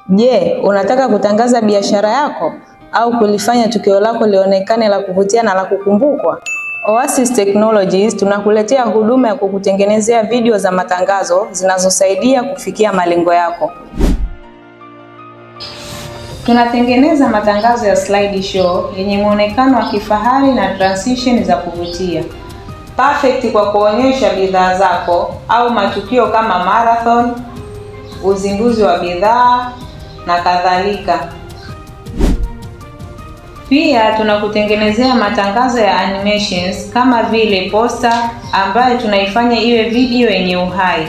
Je, unataka kutangaza biashara yako au kulifanya tukio lako lionekane la kuvutia na la kukumbukwa? Oasis Technologies tunakuletea huduma ya kukutengenezea video za matangazo zinazosaidia kufikia malengo yako. Tunatengeneza matangazo ya slideshow yenye muonekano wa kifahari na transition za kuvutia. Perfect kwa kuonyesha bidhaa zako au matukio kama marathon, uzinduzi wa bidhaa na kadhalika. Pia tunakutengenezea matangazo ya animations kama vile poster ambayo tunaifanya iwe video yenye uhai.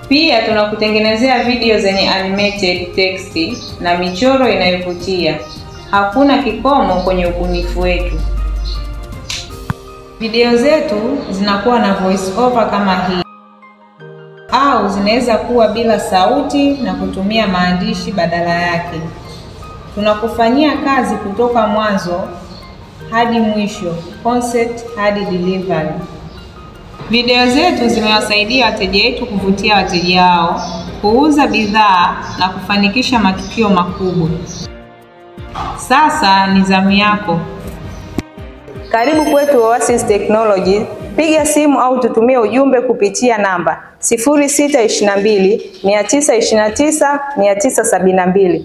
Pia tunakutengenezea video zenye animated text na michoro inayovutia. Hakuna kikomo kwenye ubunifu wetu. Video zetu zinakuwa na voice over kama hii, au zinaweza kuwa bila sauti na kutumia maandishi badala yake. Tunakufanyia kazi kutoka mwanzo hadi mwisho, concept hadi delivery. Video zetu zimewasaidia wateja wetu kuvutia wateja wao, kuuza bidhaa na kufanikisha matukio makubwa. Sasa ni zamu yako. Karibu kwetu Oasis Technology. Piga simu au tutumie ujumbe kupitia namba 0622 929 972.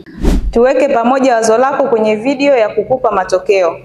Tuweke pamoja wazo lako kwenye video ya kukupa matokeo.